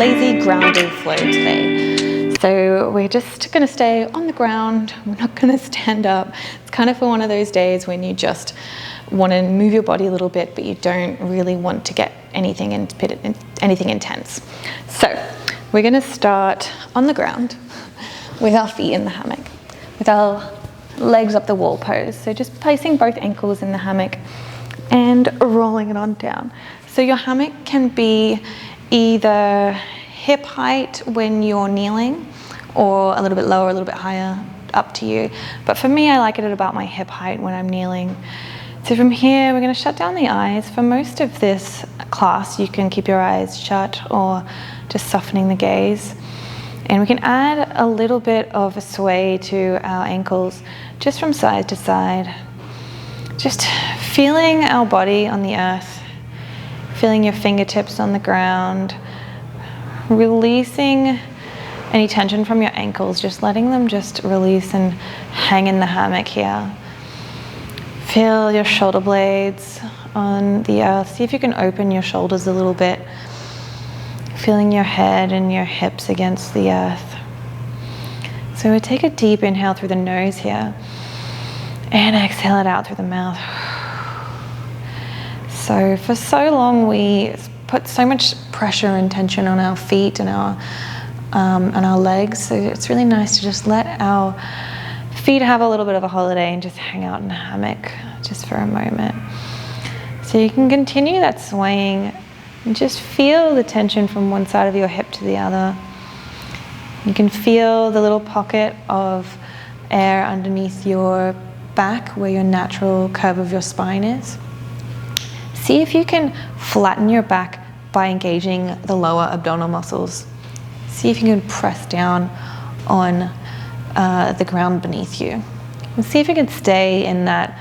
lazy grounded flow today. So we're just going to stay on the ground. We're not going to stand up. It's kind of for one of those days when you just want to move your body a little bit, but you don't really want to get anything intense. So we're going to start on the ground with our feet in the hammock, with our legs up the wall pose. So just placing both ankles in the hammock and rolling it on down. So your hammock can be either hip height when you're kneeling, or a little bit lower, a little bit higher, up to you. But for me, I like it at about my hip height when I'm kneeling. So from here, we're going to shut down the eyes. For most of this class, you can keep your eyes shut or just softening the gaze. And we can add a little bit of a sway to our ankles, just from side to side. Just feeling our body on the earth, feeling your fingertips on the ground, releasing any tension from your ankles, just letting them just release and hang in the hammock here. Feel your shoulder blades on the earth. See if you can open your shoulders a little bit. Feeling your head and your hips against the earth. So we take a deep inhale through the nose here and exhale it out through the mouth. So for so long we put so much pressure and tension on our feet and our legs. So it's really nice to just let our feet have a little bit of a holiday and just hang out in a hammock just for a moment. So you can continue that swaying and just feel the tension from one side of your hip to the other. You can feel the little pocket of air underneath your back where your natural curve of your spine is. See if you can flatten your back by engaging the lower abdominal muscles. See if you can press down on the ground beneath you. And see if you can stay in that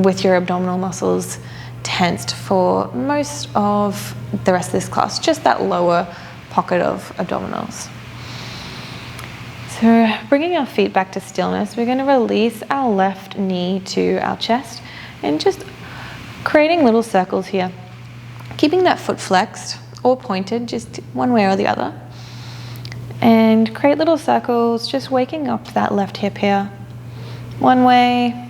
with your abdominal muscles tensed for most of the rest of this class, just that lower pocket of abdominals. So bringing our feet back to stillness, we're going to release our left knee to our chest and just creating little circles here. Keeping that foot flexed or pointed, just one way or the other. And create little circles, just waking up that left hip here. One way,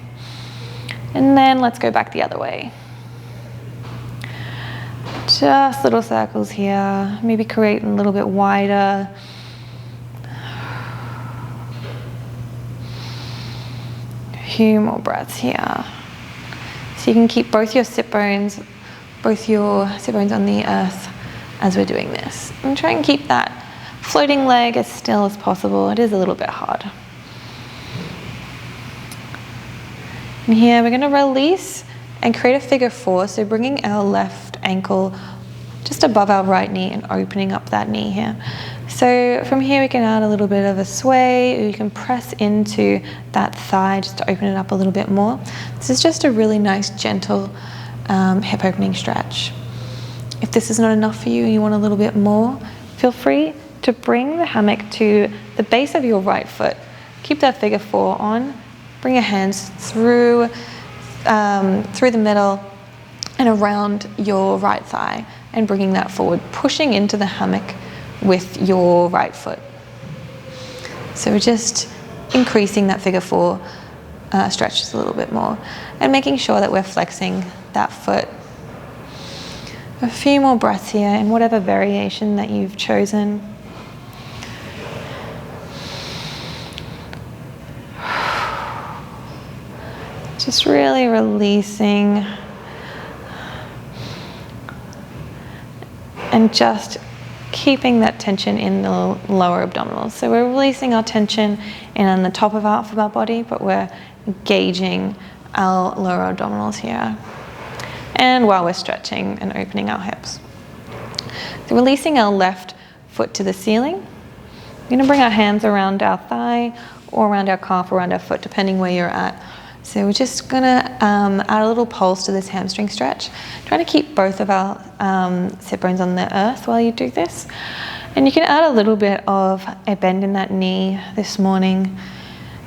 and then let's go back the other way. Just little circles here, maybe create a little bit wider. A few more breaths here. So you can keep both your sit bones on the earth as we're doing this. And try and keep that floating leg as still as possible. It is a little bit hard. And here we're going to release and create a figure four, so bringing our left ankle just above our right knee and opening up that knee here. So from here we can add a little bit of a sway, or you can press into that thigh just to open it up a little bit more. This is just a really nice, gentle hip opening stretch. If this is not enough for you and you want a little bit more, feel free to bring the hammock to the base of your right foot. Keep that figure four on. Bring your hands through the middle and around your right thigh and bringing that forward, pushing into the hammock with your right foot. So we're just increasing that figure four stretch just a little bit more and making sure that we're flexing that foot. A few more breaths here in whatever variation that you've chosen. Just really releasing and just keeping that tension in the lower abdominals. So we're releasing our tension in on the top of half of our body, but we're engaging our lower abdominals here. And while we're stretching and opening our hips. So releasing our left foot to the ceiling. We're going to bring our hands around our thigh or around our calf, or around our foot, depending where you're at. So we're just going to add a little pulse to this hamstring stretch. Try to keep both of our sit bones on the earth while you do this. And you can add a little bit of a bend in that knee this morning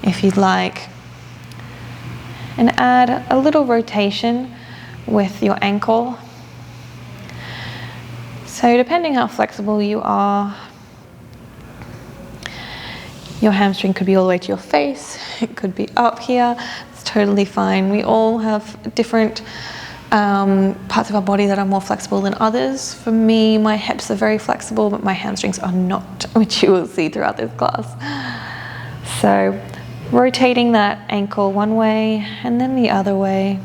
if you'd like. And add a little rotation with your ankle. So depending how flexible you are, your hamstring could be all the way to your face, it could be up here, it's totally fine. We all have different parts of our body that are more flexible than others. For me, my hips are very flexible, but my hamstrings are not, which you will see throughout this class. So rotating that ankle one way and then the other way.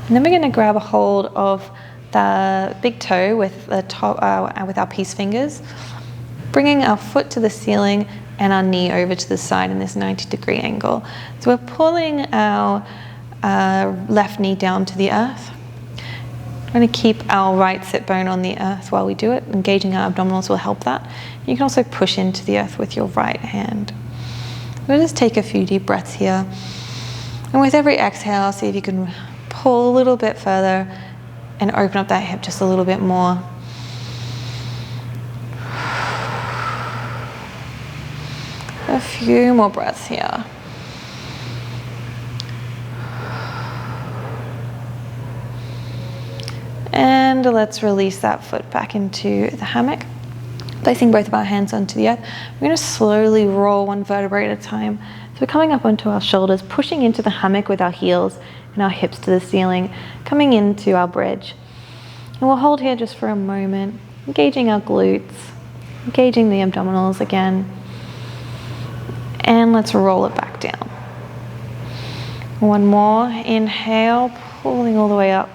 And then we're going to grab a hold of the big toe with the top, with our peace fingers, bringing our foot to the ceiling and our knee over to the side in this 90-degree angle. So we're pulling our left knee down to the earth. We're going to keep our right sit bone on the earth while we do it. Engaging our abdominals will help that. You can also push into the earth with your right hand. We'll just take a few deep breaths here. And with every exhale, see if you can pull a little bit further and open up that hip just a little bit more. A few more breaths here. And let's release that foot back into the hammock. Placing both of our hands onto the earth, we're going to slowly roll one vertebrae at a time. So we're coming up onto our shoulders, pushing into the hammock with our heels and our hips to the ceiling, coming into our bridge. And we'll hold here just for a moment, engaging our glutes, engaging the abdominals again. And let's roll it back down. One more, inhale, pulling all the way up.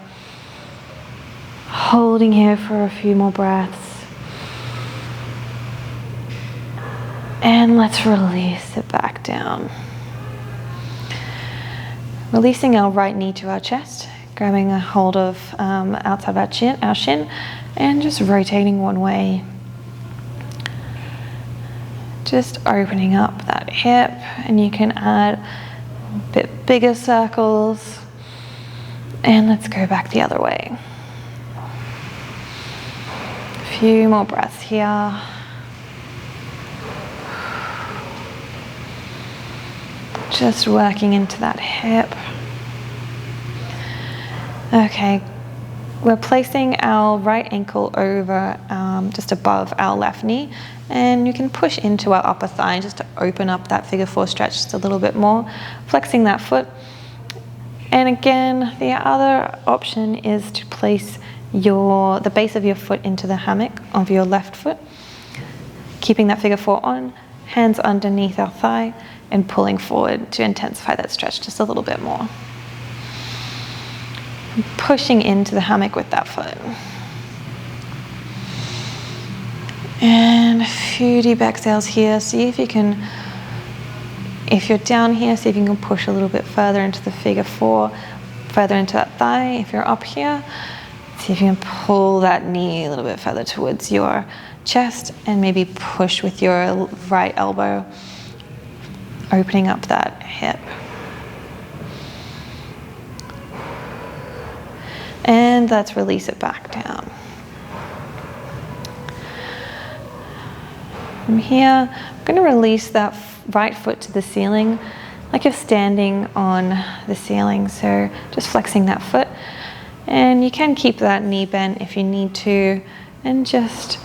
Holding here for a few more breaths. And let's release it back down. Releasing our right knee to our chest, grabbing a hold of outside our shin, and just rotating one way. Just opening up that hip, and you can add a bit bigger circles. And let's go back the other way. A few more breaths here. Just working into that hip. Okay, we're placing our right ankle over just above our left knee, and you can push into our upper thigh just to open up that figure four stretch just a little bit more, flexing that foot. And again, the other option is to place the base of your foot into the hammock of your left foot, keeping that figure four on, hands underneath our thigh, and pulling forward to intensify that stretch just a little bit more. Pushing into the hammock with that foot. And a few deep exhales here. See if you can, if you're down here, see if you can push a little bit further into the figure four, further into that thigh. If you're up here, see if you can pull that knee a little bit further towards your chest and maybe push with your right elbow, opening up that hip. And let's release it back down. From here, I'm going to release that right foot to the ceiling like you're standing on the ceiling. So just flexing that foot. And you can keep that knee bent if you need to, and just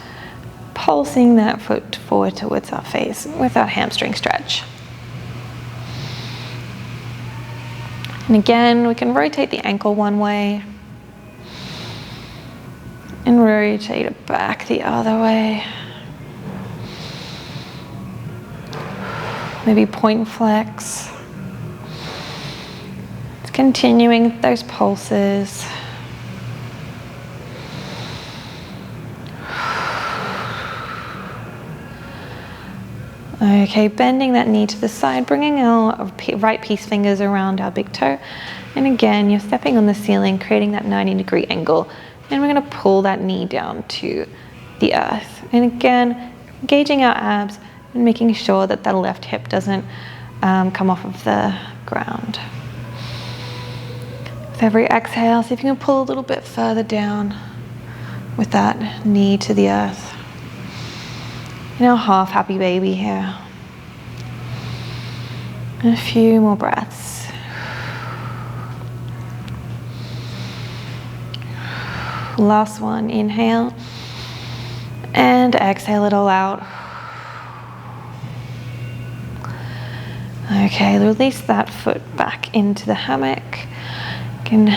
pulsing that foot forward towards our face with that hamstring stretch. And again, we can rotate the ankle one way and rotate it back the other way. Maybe point flex. It's continuing those pulses. Okay, bending that knee to the side, bringing our right peace fingers around our big toe. And again, you're stepping on the ceiling, creating that 90-degree angle. And we're going to pull that knee down to the earth. And again, engaging our abs and making sure that that left hip doesn't come off of the ground. With every exhale, see if you can pull a little bit further down with that knee to the earth. And our half happy baby here. And a few more breaths. Last one, inhale. And exhale it all out. Okay, release that foot back into the hammock. You can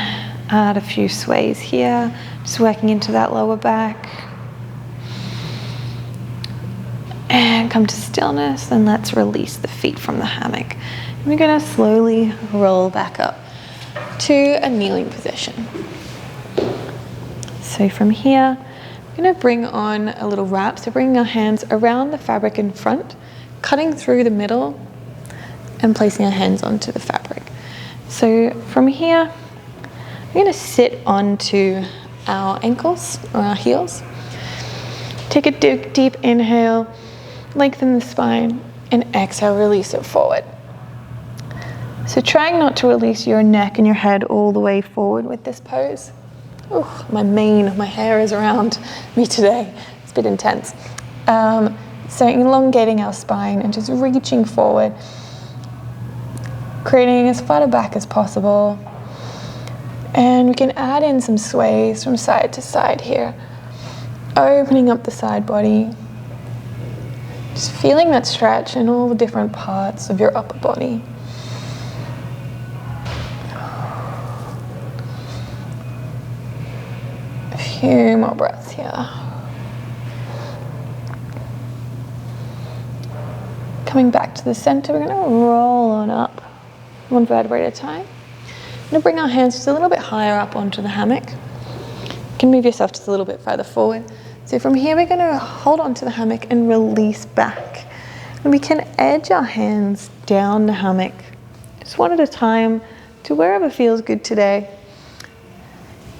add a few sways here, just working into that lower back. And come to stillness, and let's release the feet from the hammock. And we're gonna slowly roll back up to a kneeling position. So from here, we're gonna bring on a little wrap. So bringing our hands around the fabric in front, cutting through the middle, and placing our hands onto the fabric. So from here, we're gonna sit onto our ankles or our heels. Take a deep inhale, lengthen the spine, and exhale, release it forward. So trying not to release your neck and your head all the way forward with this pose. Oh, my hair is around me today. It's a bit intense. So elongating our spine and just reaching forward, creating as far back as possible. And we can add in some sways from side to side here, opening up the side body, just feeling that stretch in all the different parts of your upper body. A few more breaths here. Coming back to the center, we're going to roll on up, one vertebrae at a time. We're going to bring our hands just a little bit higher up onto the hammock. You can move yourself just a little bit further forward. So from here, we're going to hold onto the hammock and release back. And we can edge our hands down the hammock, just one at a time, to wherever feels good today.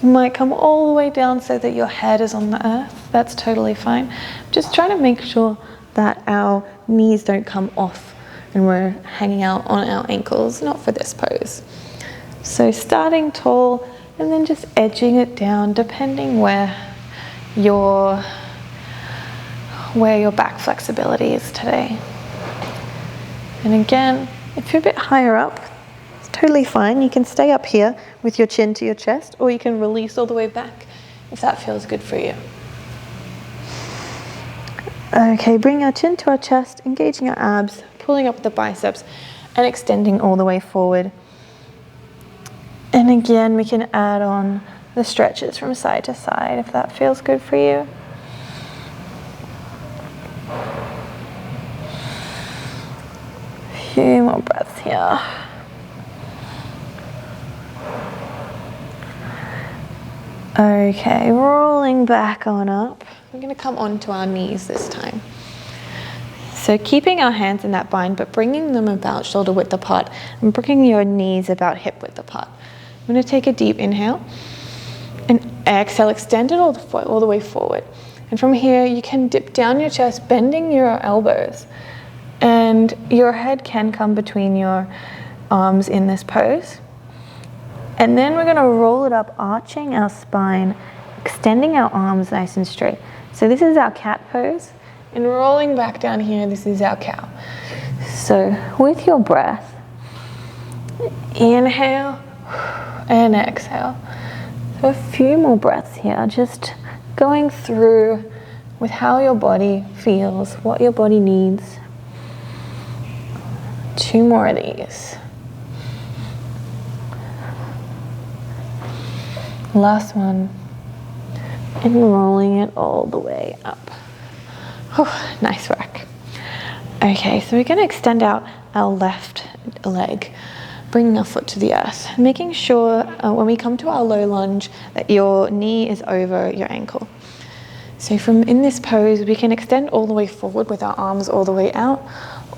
You might come all the way down so that your head is on the earth. That's totally fine. Just try to make sure that our knees don't come off and we're hanging out on our ankles, not for this pose. So starting tall and then just edging it down depending where your back flexibility is today. And again, if you're a bit higher up, it's totally fine. You can stay up here with your chin to your chest, or you can release all the way back if that feels good for you. Okay, bring our chin to our chest, engaging our abs, pulling up the biceps, and extending all the way forward. And again, we can add on the stretches from side to side if that feels good for you. A few more breaths here. Okay, rolling back on up. We're going to come onto our knees this time. So keeping our hands in that bind, but bringing them about shoulder width apart and bringing your knees about hip width apart. I'm going to take a deep inhale and exhale, extend it all the way forward. And from here, you can dip down your chest, bending your elbows. And your head can come between your arms in this pose. And then we're going to roll it up, arching our spine, extending our arms nice and straight. So this is our cat pose. And rolling back down here, this is our cow. So with your breath, inhale and exhale. So a few more breaths here, just going through with how your body feels, what your body needs. 2 more of these. Last one. And rolling it all the way up. Oh, nice work. Okay, so we're going to extend out our left leg, bringing our foot to the earth, making sure when we come to our low lunge that your knee is over your ankle. So from in this pose, we can extend all the way forward with our arms all the way out,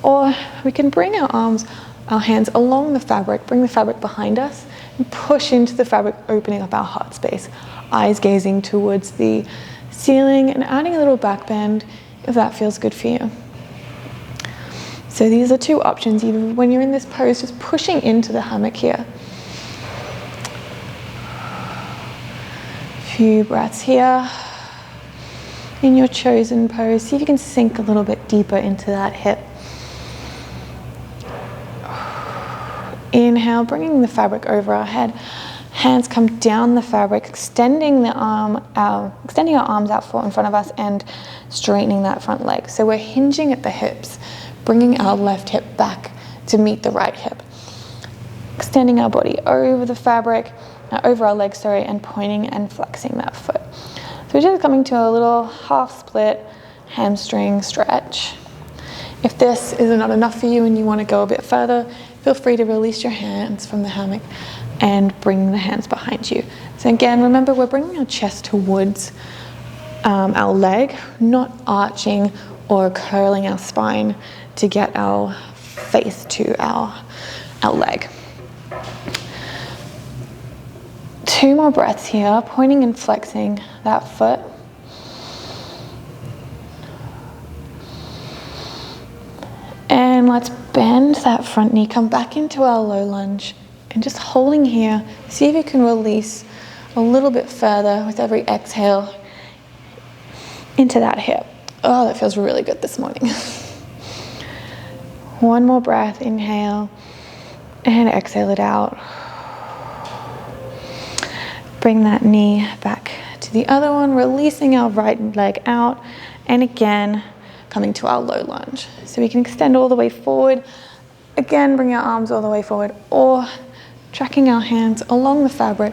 or we can bring our hands along the fabric, bring the fabric behind us, and push into the fabric, opening up our heart space, eyes gazing towards the ceiling and adding a little back bend if that feels good for you. So these are 2 options, either when you're in this pose, just pushing into the hammock here. A few breaths here. In your chosen pose, see if you can sink a little bit deeper into that hip. Inhale, bringing the fabric over our head. Hands come down the fabric, extending our arms out in front of us and straightening that front leg. So we're hinging at the hips, bringing our left hip back to meet the right hip. Extending our body over the fabric, over our leg, and pointing and flexing that foot. So we're just coming to a little half split hamstring stretch. If this is not enough for you and you want to go a bit further, feel free to release your hands from the hammock and bring the hands behind you. So again, remember, we're bringing our chest towards our leg, not arching or curling our spine to get our face to our leg. 2 more breaths here, pointing and flexing that foot. And let's bend that front knee, come back into our low lunge, and just holding here, see if you can release a little bit further with every exhale into that hip. Oh, that feels really good this morning. 1 more breath, inhale, and exhale it out. Bring that knee back to the other one, releasing our right leg out, and again, coming to our low lunge. So we can extend all the way forward. Again, bring our arms all the way forward, or tracking our hands along the fabric,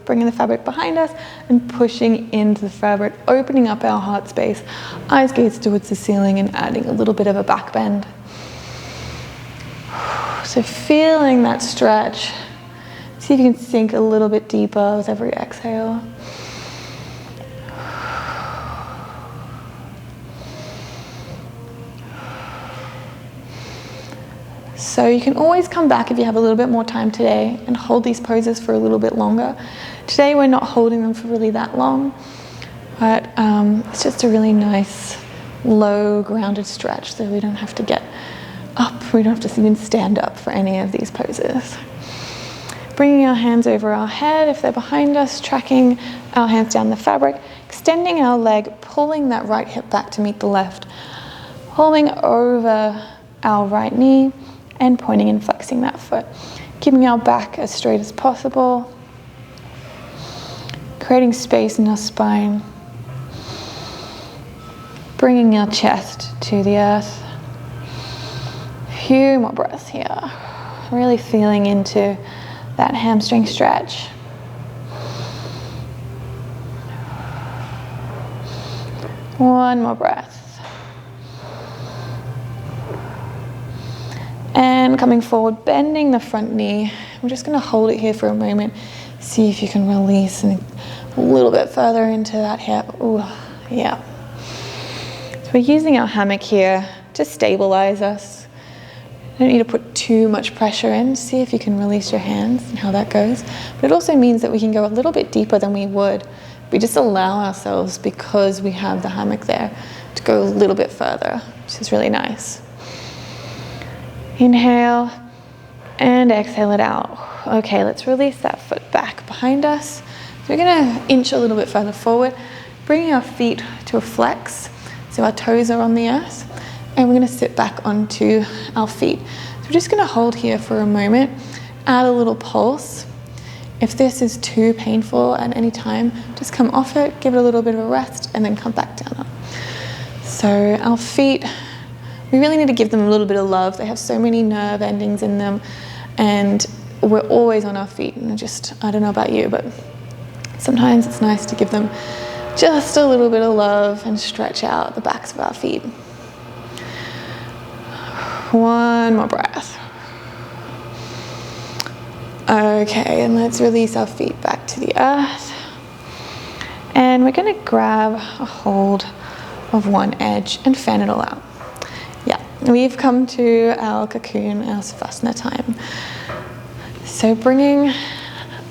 bringing the fabric behind us and pushing into the fabric, opening up our heart space, eyes gazed towards the ceiling and adding a little bit of a back bend. So feeling that stretch. See if you can sink a little bit deeper with every exhale. So you can always come back if you have a little bit more time today and hold these poses for a little bit longer. Today we're not holding them for really that long, but it's just a really nice, low, grounded stretch, so we don't have to get up, we don't have to even stand up for any of these poses. Bringing our hands over our head if they're behind us, tracking our hands down the fabric, extending our leg, pulling that right hip back to meet the left, holding over our right knee and pointing and flexing that foot, keeping our back as straight as possible, creating space in our spine, bringing our chest to the earth. A few more breaths here, really feeling into that hamstring stretch. One more breath. And coming forward, bending the front knee. We're just going to hold it here for a moment. See if you can release and a little bit further into that hip. Ooh, yeah. So we're using our hammock here to stabilize us. Don't need to put too much pressure in. See if you can release your hands and how that goes. But it also means that we can go a little bit deeper than we would. We just allow ourselves, because we have the hammock there, to go a little bit further, which is really nice. Inhale and exhale it out. Okay, let's release that foot back behind us. So we're gonna inch a little bit further forward, bringing our feet to a flex, so our toes are on the earth, and we're gonna sit back onto our feet. So we're just gonna hold here for a moment, add a little pulse. If this is too painful at any time, just come off it, give it a little bit of a rest, and then come back down. So our feet, we really need to give them a little bit of love. They have so many nerve endings in them, and we're always on our feet. And I don't know about you, but sometimes it's nice to give them just a little bit of love and stretch out the backs of our feet. One more breath. Okay, and let's release our feet back to the earth. And we're gonna grab a hold of one edge and fan it all out. Yeah, we've come to our cocoon, our savasana time. So bringing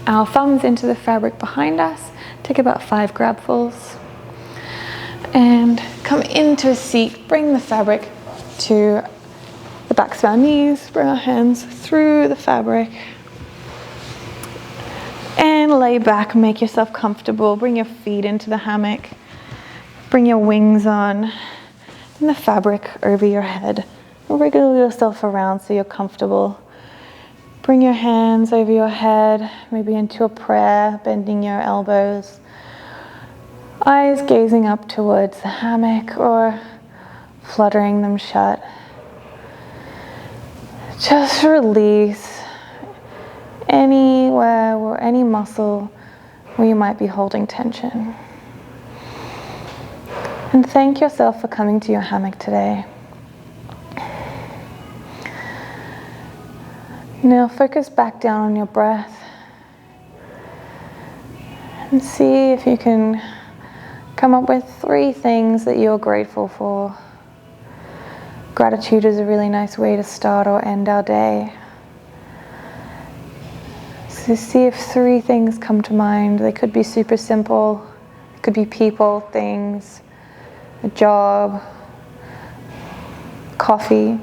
our thumbs into the fabric behind us, take about 5 grabfuls, and come into a seat, bring the fabric to the backs of our knees, bring our hands through the fabric, and lay back, make yourself comfortable, bring your feet into the hammock, bring your wings on, and the fabric over your head. Wriggle yourself around so you're comfortable. Bring your hands over your head, maybe into a prayer, bending your elbows. Eyes gazing up towards the hammock or fluttering them shut. Just release anywhere or any muscle where you might be holding tension. And thank yourself for coming to your hammock today. Now focus back down on your breath and see if you can come up with 3 things that you're grateful for. Gratitude is a really nice way to start or end our day. So see if 3 things come to mind. They could be super simple. It could be people, things, a job, coffee,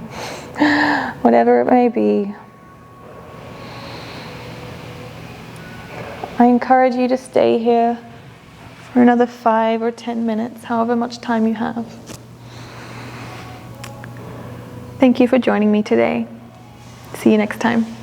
whatever it may be. I encourage you to stay here for another 5 or 10 minutes, however much time you have. Thank you for joining me today. See you next time.